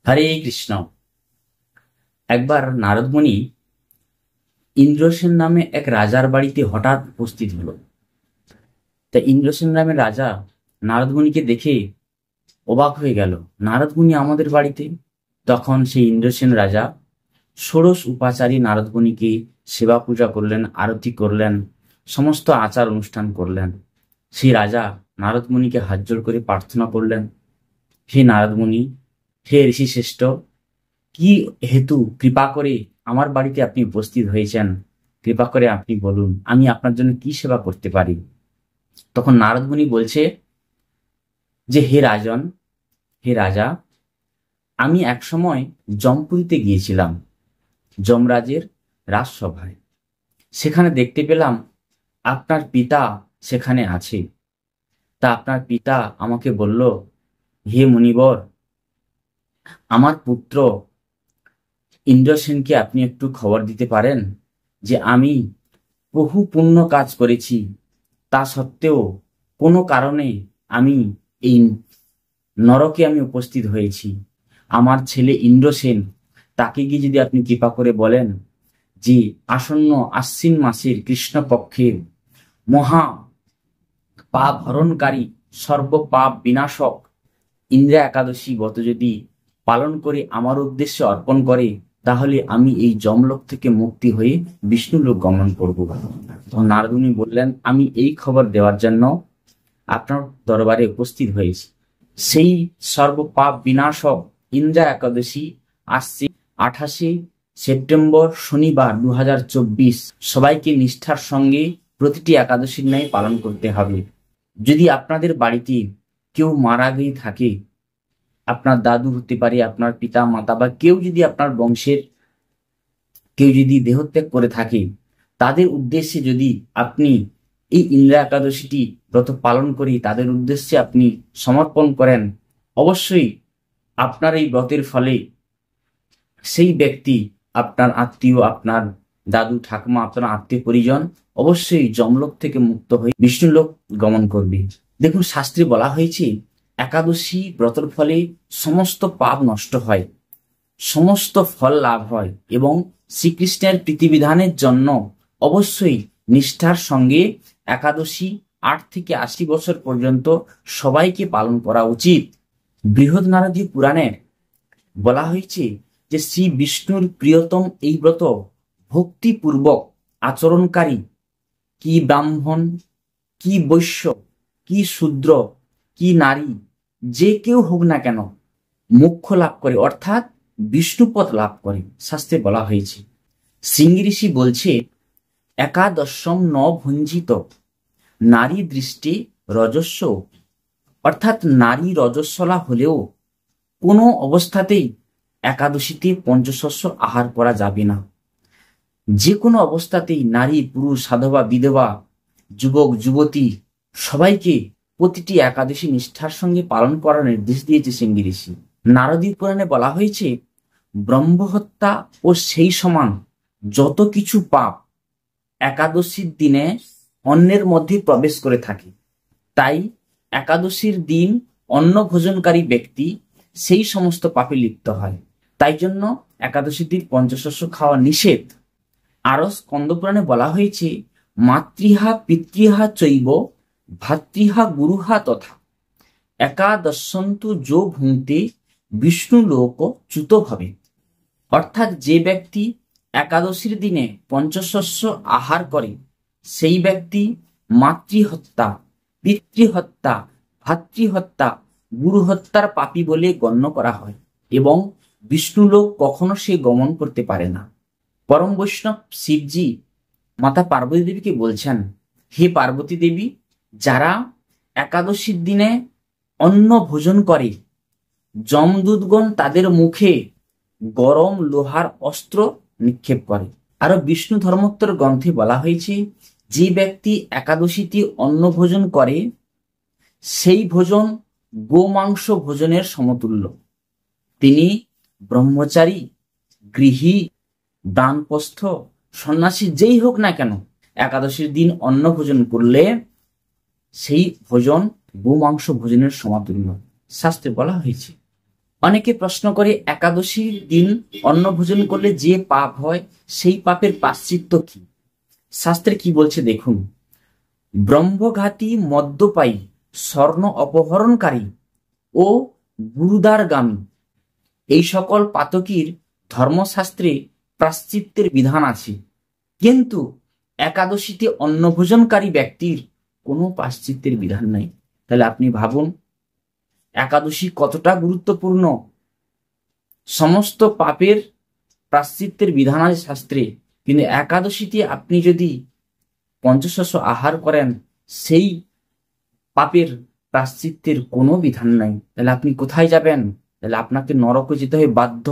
হরে কৃষ্ণ। একবার নারদমুনি ইন্দ্রসেন নামে এক রাজার বাড়িতে হঠাৎ উপস্থিত হলো। তা ইন্দ্রসেন নামের রাজা নারদমুনিকে দেখে অবাক হয়ে গেল, নারদমুনি আমাদের বাড়িতে। তখন সেই ইন্দ্রসেন রাজা ষোড়শ উপাচারী নারদমুনিকে সেবা পূজা করলেন, আরতি করলেন, সমস্ত আচার অনুষ্ঠান করলেন। সেই রাজা নারদমুনিকে হাত জোড় করে প্রার্থনা করলেন, হে নারদমুনি, হে ঋষি শ্রেষ্ঠ, কি হেতু কৃপা করে আমার বাড়িতে আপনি উপস্থিত হয়েছেন? কৃপা করে আপনি বলুন, আমি আপনার জন্য কি সেবা করতে পারি? তখন নারদ মুনি বলছে যে, হে রাজন, হে রাজা, আমি এক সময় জমপুরীতে গিয়েছিলাম, যমরাজের রাজসভায়। সেখানে দেখতে পেলাম আপনার পিতা সেখানে আছে। তা আপনার পিতা আমাকে বলল, হে মুনিবর, আমার পুত্র ইন্দ্রসেনকে আপনি একটু খবর দিতে পারেন যে আমি বহু পুণ্য কাজ করেছি, তা সত্ত্বেও কোনো কারণে আমি এই নরকে আমি উপস্থিত হয়েছি। আমার ছেলে ইন্দ্রসেন, তাকে গিয়ে যদি আপনি কৃপা করে বলেন যে আসন্ন আশ্বিন মাসের কৃষ্ণপক্ষের মহা পাপ হরণকারী, সর্ব পাপ বিনাশক ইন্দ্রা একাদশী ব্রত যদি পালন করে আমার উদ্দেশ্যে অর্পণ করে, তাহলে আমি এই যমলোক থেকে মুক্তি হয়ে বিষ্ণুলোক গমন করব। তখন নারদ মুনি বললেন, আমি এই খবর দেওয়ার জন্য আপনার দরবারে উপস্থিত হয়েছি। সেই সর্বপাপ বিনাশক ইন্দ্রা একাদশী আসছে 28 সেপ্টেম্বর শনিবার 2024। সবাইকে নিষ্ঠার সঙ্গে প্রতিটি একাদশীর ন্যায় পালন করতে হবে। যদি আপনাদের বাড়িতে কেউ মারা গিয়ে থাকে, আপনার দাদু হতে পারে, আপনার পিতা মাতা, বা কেউ যদি আপনার বংশের কেউ যদি দেহত্যাগ করে থাকে, তাদের উদ্দেশ্যে যদি আপনি এই ইন্দ্রা একাদশীটি ব্রত পালন করে তাদের উদ্দেশ্যে আপনি সমর্পণ করেন, অবশ্যই আপনার এই ব্রতের ফলে সেই ব্যক্তি, আপনার আত্মীয়, আপনার দাদু ঠাকুমা, আপনার আত্মীয় পরিজন অবশ্যই যমলোক থেকে মুক্ত হয়ে বিষ্ণুলোক গমন করবে। দেখুন, শাস্ত্রে বলা হয়েছে একাদশী ব্রতের ফলে সমস্ত পাপ নষ্ট হয়, সমস্ত ফল লাভ হয়, এবং শ্রীকৃষ্ণের প্রীতিবিধানের জন্য অবশ্যই নিষ্ঠার সঙ্গে একাদশী 8 থেকে 80 বছর পর্যন্ত সবাইকে পালন করা উচিত। বৃহৎ নারদীয় পুরাণে বলা হয়েছে যে শ্রী বিষ্ণুর প্রিয়তম এই ব্রত ভক্তিপূর্বক আচরণকারী, কি ব্রাহ্মণ, কি বৈশ্য, কি শূদ্র, কি নারী, যে কেউ হোক না কেন মোক্ষ লাভ করে, অর্থাৎ বিষ্ণুপদ লাভ করে, শাস্ত্রে বলা হয়েছে। শৃঙ্গি ঋষি বলছে, একাদশম ন ভঞ্জিত নারী দৃষ্টি রজস্ব, অর্থাৎ নারী রজস্বলা হলেও কোনো অবস্থাতেই একাদশীতে পঞ্চশস্য আহার করা যাবে না। যে কোনো অবস্থাতেই নারী, পুরুষ, সাধবা, বিধবা, যুবক, যুবতী সবাইকে প্রতিটি একাদশী নিষ্ঠার সঙ্গে পালন করার নির্দেশ দিয়েছে শৃঙ্গি ঋষি। নারদীয় পুরাণে বলা হয়েছে, ব্রহ্মহত্যা ও সেই সমান যত কিছু পাপ একাদশীর দিনে অন্নের মধ্যে প্রবেশ করে থাকে। তাই একাদশীর দিন অন্ন ভোজনকারী ব্যক্তি সেই সমস্ত পাপে লিপ্ত হয়। তাই জন্য একাদশীর দিন পঞ্চশস্য খাওয়া নিষেধ। আরো স্কন্দপুরাণে বলা হয়েছে, মাতৃহা পিতৃহা চৈব ভাতৃহা গুরুহা তথা একাদশন্তু যো ভুঙ্ক্তে বিষ্ণু লোক চ্যুত ভাবে। অর্থাৎ যে ব্যক্তি একাদশীর দিনে পঞ্চশস্য আহার করে, সেই ব্যক্তি মাতৃহত্যা, পিতৃহত্যা, ভাতৃহত্যা, গুরু হত্যার পাপী বলে গণ্য করা হয়, এবং বিষ্ণুলোক কখনো সে গমন করতে পারে না। পরম বৈষ্ণব শিবজি মাতা পার্বতী দেবীকে বলছেন, হে পার্বতী দেবী, যারা একাদশীর দিনে অন্ন ভোজন করে, যমদূতগণ তাদের মুখে গরম লোহার অস্ত্র নিক্ষেপ করে। আরো বিষ্ণু ধর্মোত্তর গ্রন্থে বলা হয়েছে, যে ব্যক্তি একাদশীতে অন্ন ভোজন করে সেই ভোজন গোমাংস ভোজনের সমতুল্য। তিনি ব্রহ্মচারী, গৃহী, দানপস্থ, সন্ন্যাসী যেই হোক না কেন, একাদশীর দিন অন্ন ভোজন করলে সেই ভোজন গোমাংস ভোজনের সমতুল্য, শাস্ত্রে বলা হয়েছে। অনেকে প্রশ্ন করে একাদশীর দিন অন্ন ভোজন করলে যে পাপ হয় সেই পাপের প্রায়শ্চিত্ত কি? শাস্ত্রে কি বলছে দেখুন। ব্রহ্মঘাতী, মদ্যপায়ী, স্বর্ণ অপহরণকারী ও গুরুদ্বারগামী এই সকল পাতকীর ধর্মশাস্ত্রে প্রায়শ্চিত্তের বিধান আছে, কিন্তু একাদশীতে অন্নভোজনকারী ব্যক্তির কোনো প্রায়শ্চিত্তের বিধান নাই। তাহলে আপনি ভাবুন একাদশী কতটা গুরুত্বপূর্ণ। সমস্ত পাপের প্রায়শ্চিত্তের বিধান আছে শাস্ত্রে, কিন্তু একাদশীতে আপনি যদি পঞ্চশস্য আহার করেন সেই পাপের প্রায়শ্চিত্তের কোনো বিধান নাই। তাহলে আপনি কোথায় যাবেন? তাহলে আপনাকে নরকে যেতে হবে বাধ্য।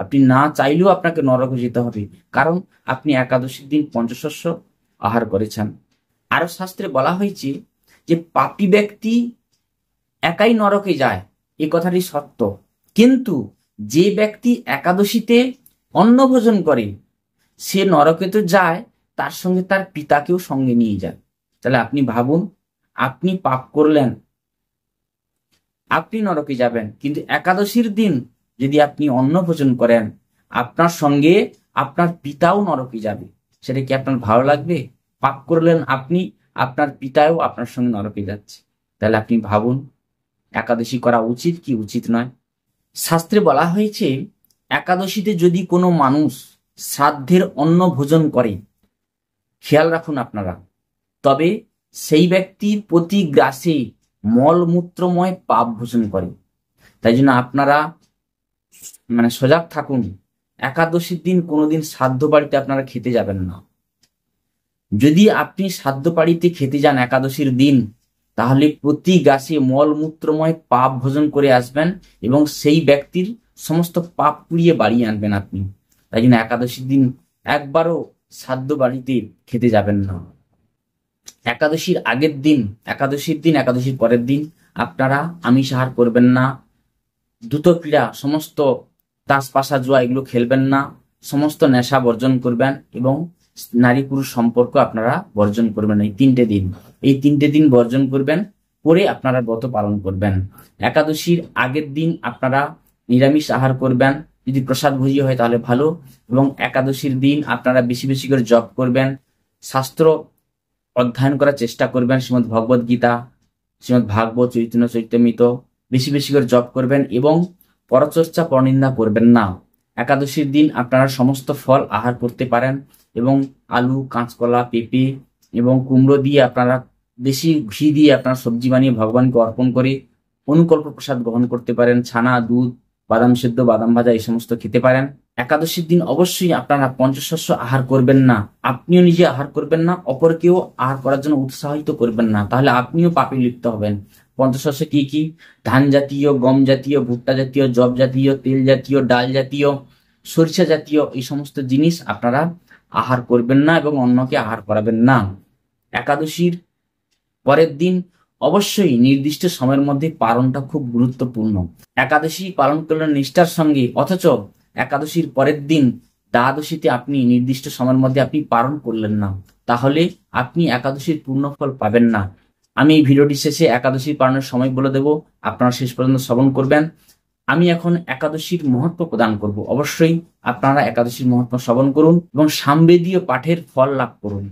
আপনি না চাইলেও আপনাকে নরকে যেতে হবে, কারণ আপনি একাদশীর দিন পঞ্চশস্য আহার করেছেন। আরো শাস্ত্রে বলা হয়েছে যে পাপী ব্যক্তি একাই নরকে যায়, এ কথাটি সত্য, কিন্তু যে ব্যক্তি একাদশীতে অন্ন ভোজন করে সে নরকে তো যায়, তার সঙ্গে তার পিতাকেও সঙ্গে নিয়ে যায়। তাহলে আপনি ভাবুন, আপনি পাপ করলেন, আপনি নরকে যাবেন, কিন্তু একাদশীর দিন যদি আপনি অন্ন ভোজন করেন আপনার সঙ্গে আপনার পিতাও নরকে যাবে। সেটা কি আপনার ভালো লাগবে? পাপ করলেন আপনি, আপনার পিতাও আপনার সঙ্গে নরকে যাচ্ছে। তাহলে আপনি ভাবুন একাদশী করা উচিত কি উচিত নয়। শাস্ত্রে বলা হয়েছে একাদশীতে যদি কোনো মানুষ শ্রাদ্ধের অন্ন ভোজন করে, খেয়াল রাখুন আপনারা, তবে সেই ব্যক্তির প্রতি গ্রাসে মলমূত্রময় পাপ ভোজন করে। তাই জন্য আপনারা সজাগ থাকুন, একাদশীর দিন কোনোদিন শ্রাদ্ধ বাড়িতে আপনারা খেতে যাবেন না। যদি আপনি শ্রাদ্ধ বাড়িতে খেতে যান একাদশীর দিন, তাহলে প্রতি গ্রাসে মলমূত্রময় পাপ ভোজন করে আসবেন এবং সেই ব্যক্তির সমস্ত পাপ পুড়িয়ে বাড়িয়ে আনবেন আপনি। তাই জন্য একাদশীর দিন একবারও শ্রাদ্ধ বাড়িতে খেতে যাবেন না। একাদশীর আগের দিন, একাদশীর পরের দিন আপনারা আমিষ আহার করবেন না, দ্রুত ক্রীড়া, সমস্ত তাস পাশা জুয়া এগুলো খেলবেন না, সমস্ত নেশা বর্জন করবেন এবং নারী পুরুষ সম্পর্ক আপনারা বর্জন করবেন। এই তিনটে দিন বর্জন করবেন, করে আপনারা ব্রত পালন করবেন। একাদশীর আগের দিন আপনারা নিরামিষ আহার করবেন, যদি প্রসাদ ভোজি হয় তাহলে ভালো, এবং একাদশীর দিন আপনারা বেশি বেশি করে জপ করবেন, শাস্ত্র অধ্যয়ন করার চেষ্টা করবেন, শ্রীমদ্ ভগবদ গীতা, শ্রীমদ্ ভাগবত, চৈতন্য চৈতামৃত বেশি বেশি করে জপ করবেন এবং পরচর্চা পরনিন্দা করবেন না। একাদশীর দিন আপনারা সমস্ত ফল আহার করতে পারেন এবং আলু, কাঁচকলা, পেঁপে এবং কুমড়ো দিয়ে আপনারা বেশি ঘি দিয়ে আপনারা সবজি বানিয়ে ভগবানকে অর্পণ করে অনুকল্প প্রসাদ গ্রহণ করতে পারেন। ছানা, দুধ, বাদাম সেদ্ধ, বাদাম ভাজা এই সমস্ত খেতে পারেন। একাদশীর দিন অবশ্যই আপনারা পঞ্চশস্য আহার করবেন না, আপনিও নিজে আহার করবেন না, অপরকেও আহার করার জন্য উৎসাহিত করবেন না, তাহলে আপনিও পাপে লিপ্ত হবেন। পঞ্চশস্য কি কি? ধান জাতীয়, গম জাতীয়, ভুট্টা জাতীয়, জব জাতীয়, তেল জাতীয়, ডাল জাতীয়, সরিষা জাতীয় এই সমস্ত জিনিস আপনারা আহার করবেন না এবং অন্যকে আহার করাবেন না। একাদশীর পরের দিন অবশ্যই নির্দিষ্ট সময়ের মধ্যে পালনটা খুব গুরুত্বপূর্ণ। একাদশী পালন করলেন নিষ্ঠার সঙ্গে, অথচ একাদশীর পরের দিন দ্বাদশীতে আপনি নির্দিষ্ট সময়ের মধ্যে আপনি পালন করলেন না, তাহলে আপনি একাদশীর পূর্ণ ফল পাবেন না। আমি এই ভিডিওটি শেষে একাদশী পালনের সময় বলে দেব, আপনারা শেষ পর্যন্ত শ্রবণ করবেন। আমি এখন একাদশীর মহত্ব প্রদান করব, অবশ্যই আপনারা একাদশীর মহত্ব শ্রবণ করুন এবং সামবেদীয় পাঠের ফল লাভ করুন।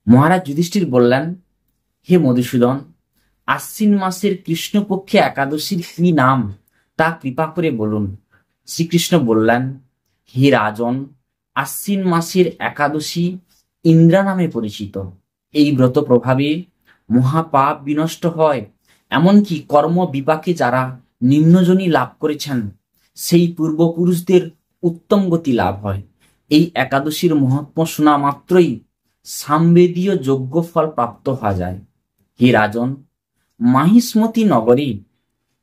মহারাজ যুধিষ্ঠির বললেন, হে মধুসূদন, আশ্বিন মাসের কৃষ্ণপক্ষে একাদশীর কি নাম তা কৃপা করে বলুন। শ্রীকৃষ্ণ বললেন, হে রাজন, আশ্বিন মাসের একাদশী ইন্দ্রা নামে পরিচিত। এই ব্রত প্রভাবে মহাপাপ বিনষ্ট হয়, এমনকি কর্ম বিপাকে যারা নিম্নজনী লাভ করেছেন সেই পূর্বপুরুষদের উত্তম গতি লাভ হয়। এই একাদশীর মহাত্ম শোনা মাত্রই সামবেদীয় যজ্ঞ ফল প্রাপ্ত হওয়া যায়। হে রাজন, মাহিষ্মতি নগরী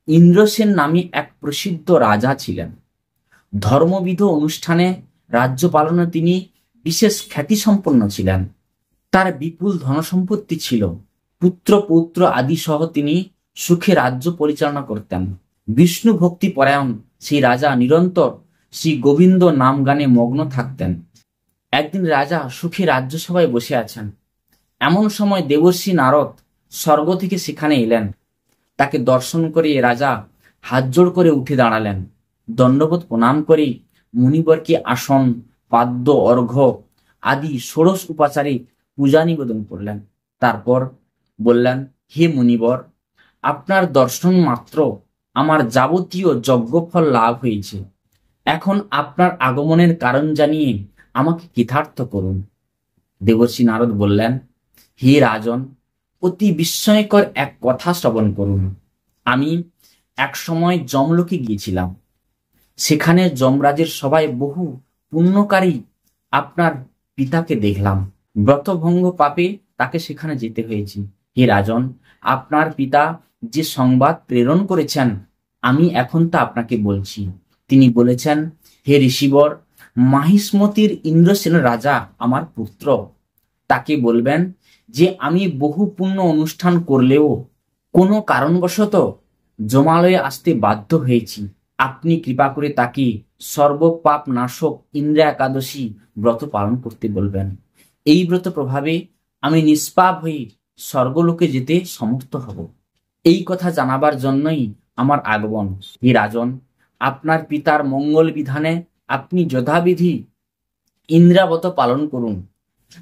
ইন্দ্রসেন নামে এক প্রসিদ্ধ রাজা ছিলেন। ধর্মবিধ অনুষ্ঠানে রাজ্য পালনে তিনি বিশেষ খ্যাতিসম্পন্ন ছিলেন। তার বিপুল ধনসম্পত্তি ছিল, পুত্র পৌত্র আদি সহ তিনি সুখে রাজ্য পরিচালনা করতেন। বিষ্ণু ভক্তি পরায়ণ সেই রাজা নিরন্তর শ্রী গোবিন্দ নাম গানে মগ্ন থাকতেন। একদিন রাজা সুখে রাজ্যসভায় বসে আছেন, এমন সময় দেবর্ষি নারদ স্বর্গ থেকে সেখানে এলেন। তাকে দর্শন করে রাজা হাত জোড় করে উঠে দাঁড়ালেন। দণ্ডবোধ প্রণাম করে মুনিবরকে আসন, পাদ্য, অর্ঘ্য আদি ষোড়শ উপাচারে পূজা নিবেদন করলেন। তারপর বললেন, হে মুনিবর, আপনার দর্শন মাত্র আমার যাবতীয় যজ্ঞফল লাভ হয়েছে। এখন আপনার আগমনের কারণ জানিয়ে আমাকে কৃতার্থ করুন। দেবর্ষি নারদ বললেন, হে রাজন, অতি বিস্ময়কর এক কথা শ্রবণ করুন। আমি এক সময় যমলোকে গিয়েছিলাম। সেখানে যমরাজের সবাই বহু পুণ্যকারী আপনার পিতাকে দেখলাম। ব্রতভঙ্গ পাপে তাকে সেখানে যেতে হয়েছে। হে রাজন, আপনার পিতা যে সংবাদ প্রেরণ করেছেন আমি এখন তা আপনাকে বলছি। তিনি বলেছেন, হে ঋষিবর, মাহিষ্মতির ইন্দ্রসেন রাজা আমার পুত্র। তাকে বলবেন যে আমি বহু পুণ্য অনুষ্ঠান করলেও কোনো কারণবশত জমালয়ে আসতে বাধ্য হয়েছি। আপনি কৃপা করে তাকে সর্বপাপ নাশক ইন্দ্রা একাদশী ব্রত পালন করতে বলবেন। এই ব্রত প্রভাবে আমি নিষ্পাপ হয়ে স্বর্গলোকে যেতে সমর্থ হব। এই কথা জানাবার জন্যই আমার আগমন। হে রাজন, আপনার পিতার মঙ্গল বিধানে আপনি যথাবিধি ইন্দ্রাবত পালন করুন।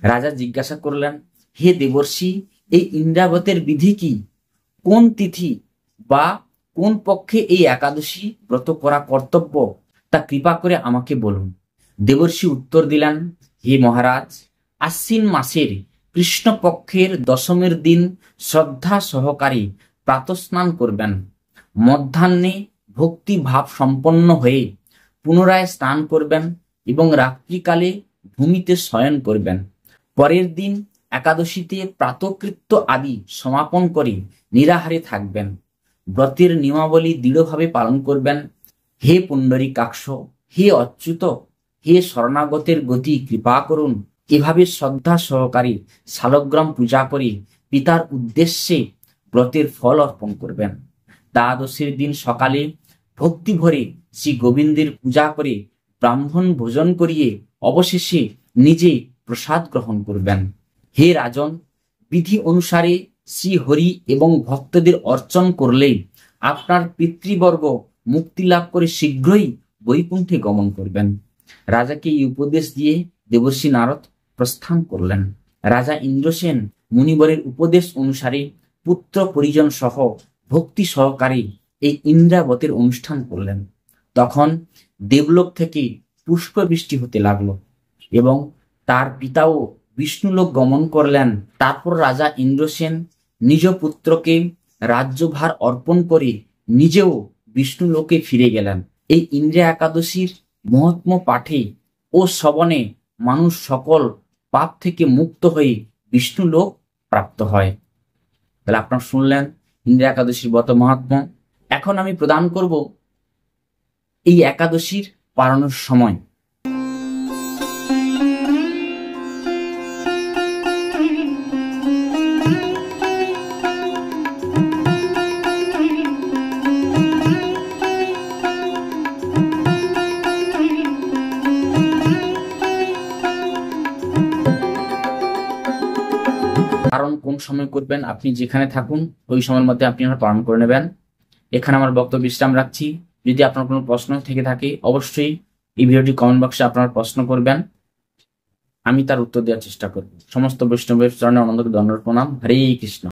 রাজা জিজ্ঞাসা করলেন, হে দেবর্ষি, এই ইন্দ্রাবতের বিধি কি? কোন তিথি বা কোন পক্ষে এই একাদশী ব্রত করা কর্তব্য তা কৃপা করে আমাকে বলুন। দেবর্ষি উত্তর দিলেন, হে মহারাজ, আশ্বিন মাসের কৃষ্ণপক্ষের দশমের দিন শ্রদ্ধা সহকারে প্রাতঃস্নান করবেন। মধ্যাহ্নে ভক্তি ভাব সম্পন্ন হয়ে পুনরায় স্নান করবেন এবং রাত্রিকালে ভূমিতে শয়ন করবেন। পরের দিন একাদশীতে প্রাতকৃত্য আদি সমাপন করে নিরাহারে থাকবেন। ব্রতের নিয়মাবলী দৃঢ়ভাবে পালন করবেন। হে পুণ্ডরীকাক্ষ, হে অচ্যুত, হে শরণাগতের গতি কৃপা করুন। এভাবে শ্রদ্ধা সহকারে শালগ্রাম পূজা করে পিতার উদ্দেশ্যে ব্রতের ফল অর্পণ করবেন। দ্বাদশীর দিন সকালে ভক্তি ভরে শ্রী গোবিন্দের পূজা করে ব্রাহ্মণ ভোজন করিয়ে অবশেষে নিজে প্রসাদ গ্রহণ করবেন। হে রাজন, বিধি অনুসারে শ্রী হরি এবং ভক্তদের অর্চন করলে আপনার পিতৃবর্গ মুক্তি লাভ করে শীঘ্রই বৈকুণ্ঠে গমন করবেন। রাজাকে এই উপদেশ দিয়ে দেবর্ষি নারদ প্রস্থান করলেন। রাজা ইন্দ্রসেন মুনিবরের উপদেশ অনুসারে পুত্র পরিজন সহ ভক্তি সহকারে এই ইন্দ্রাবতের অনুষ্ঠান করলেন। তখন দেবলোক থেকে পুষ্পবৃষ্টি হতে লাগলো এবং তার পিতাও বিষ্ণুলোক গমন করলেন। তারপর রাজা ইন্দ্রসেন নিজ পুত্রকে রাজ্যভার অর্পণ করে নিজেও বিষ্ণুলোকে ফিরে গেলেন। এই ইন্দ্রা একাদশীর মহাত্ম্য পাঠে ও শ্রবণে মানুষ সকল পাপ থেকে মুক্ত হয়ে বিষ্ণুলোক প্রাপ্ত হয়। তাহলে আপনারা শুনলেন ইন্দ্রা একাদশীর ব্রত মহাত্ম্য। এখন আমি প্রদান করব এই একাদশীর পালনের সময়। কারণ কোন সময় করবেন, আপনি যেখানে থাকুন ওই সময়ের মধ্যে আপনি আমার পালন করে নেবেন। এখানে আমার বক্তব্য বিশ্রাম রাখছি। যদি আপনার কোনো প্রশ্ন থেকে থাকে অবশ্যই এই ভিডিওটি কমেন্ট বক্সে আপনার প্রশ্ন করবেন, আমি তার উত্তর দেওয়ার চেষ্টা করব। সমস্ত বৈষ্ণবের চরণে অনন্ত দণ্ডবত প্রণাম। হরে কৃষ্ণ।